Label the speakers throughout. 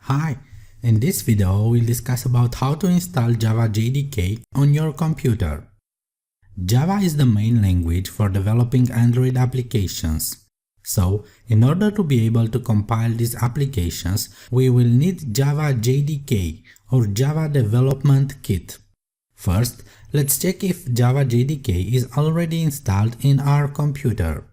Speaker 1: Hi, in this video we'll discuss about how to install Java JDK on your computer. Java is the main language for developing Android applications. So, in order to be able to compile these applications, we will need Java JDK or Java Development Kit. First, let's check if Java JDK is already installed in our computer.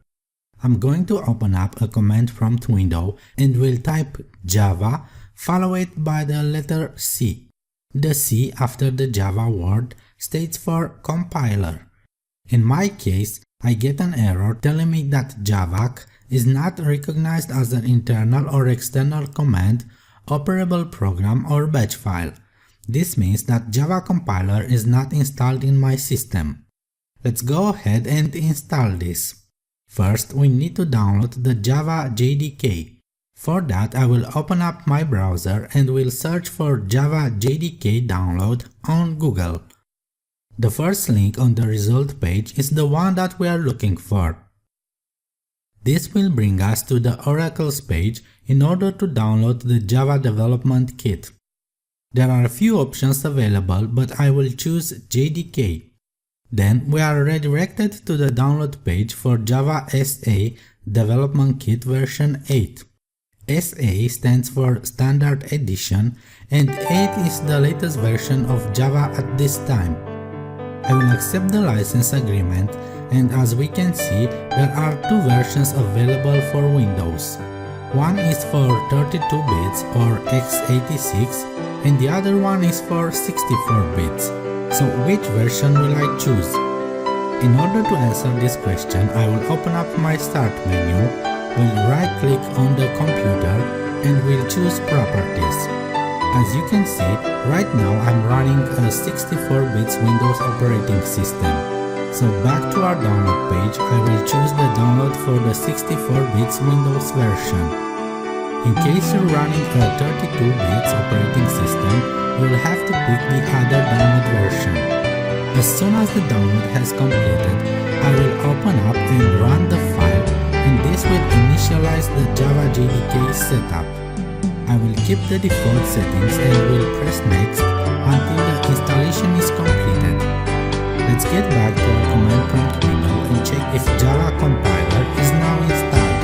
Speaker 1: I'm going to open up a command prompt window and will type Java followed by the letter C. The C after the Java word stands for compiler. In my case, I get an error telling me that javac is not recognized as an internal or external command, operable program or batch file. This means that Java compiler is not installed in my system. Let's go ahead and install this. First, we need to download the Java JDK. For that, I will open up my browser and will search for Java JDK download on Google. The first link on the result page is the one that we are looking for. This will bring us to the Oracle's page in order to download the Java Development Kit. There are a few options available, but I will choose JDK. Then we are redirected to the download page for Java SA Development Kit version 8. SA stands for Standard Edition and 8 is the latest version of Java at this time. I will accept the license agreement, and as we can see, there are two versions available for Windows. One is for 32 bits or x86 and the other one is for 64 bits. So which version will I choose? In order to answer this question, I will open up my start menu, will right click on the computer and will choose properties. As you can see, right now I'm running a 64-bit Windows operating system. So back to our download page, I will choose the download for the 64-bit Windows version. In case you're running a 32-bit operating system, you'll have to pick the other download version. As soon as the download has completed, I will open up and run the file, and this will initialize the Java JDK setup. I will keep the default settings and will press next until the installation is completed. Let's get back to our command prompt window and check if Java compiler is now installed.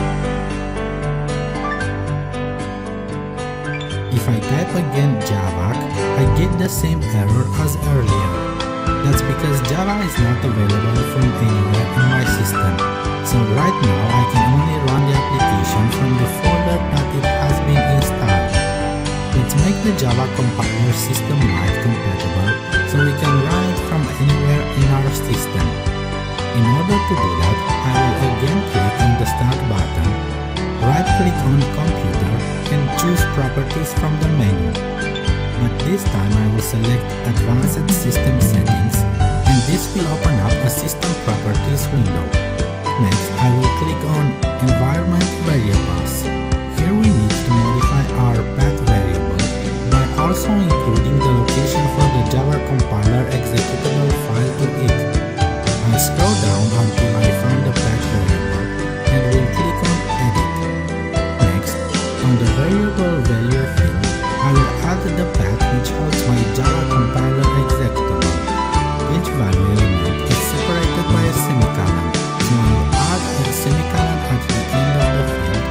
Speaker 1: If I type again javac, I get the same error as earlier. That's because Java is not available from anywhere in my system. So right now I can only run the application from the folder that it has been installed. Let's make the Java compiler system-wide compatible so we can run it from anywhere in our system. In order to do that, I will again click on the Start button, right-click on Computer and choose Properties from the menu. But this time I will select Advanced System Settings and this will open up a System Properties window. Next, I will click on Environment Variables. Here we need to modify our path variable by also including the location for the Java compiler executable file to it. I'll scroll down until I find the path variable and will click on Edit. Next, on the Variable Value field, I will add the path which holds my Java compiler executable. Each value element is separated by a semicolon. So I will add a semicolon at the end of the field,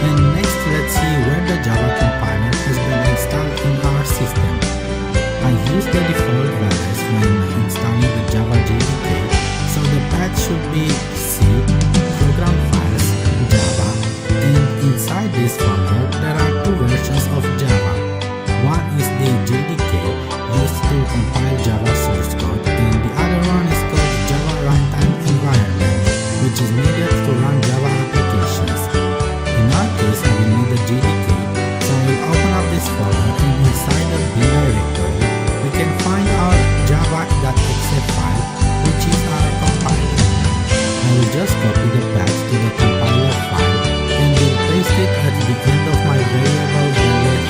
Speaker 1: and next let's see where the Java compiler has been installed in our system. I use the default values when installing the Java JDK, so the path should be C, Program Files, Java, and inside this folder there are two versions of Java. One is the JDK used to compile Java source code, and the other one is called Java Runtime Environment, which is needed to run Java applications. In our case, I will need the JDK, so I will open up this folder and inside the bin directory, we can find our java.exe file, which is our compiler. I will just copy the path to the compiler file and will paste it at the end of my variable value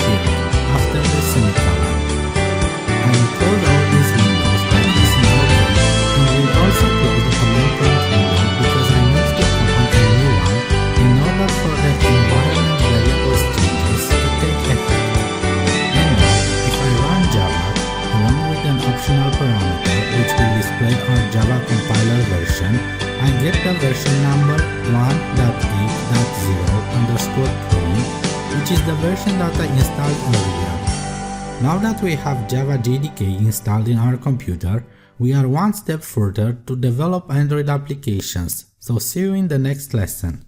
Speaker 1: display our Java compiler version, I get the version number 1.8.0_print, which is the version that I installed earlier. Now that we have Java JDK installed in our computer, we are one step further to develop Android applications, so see you in the next lesson.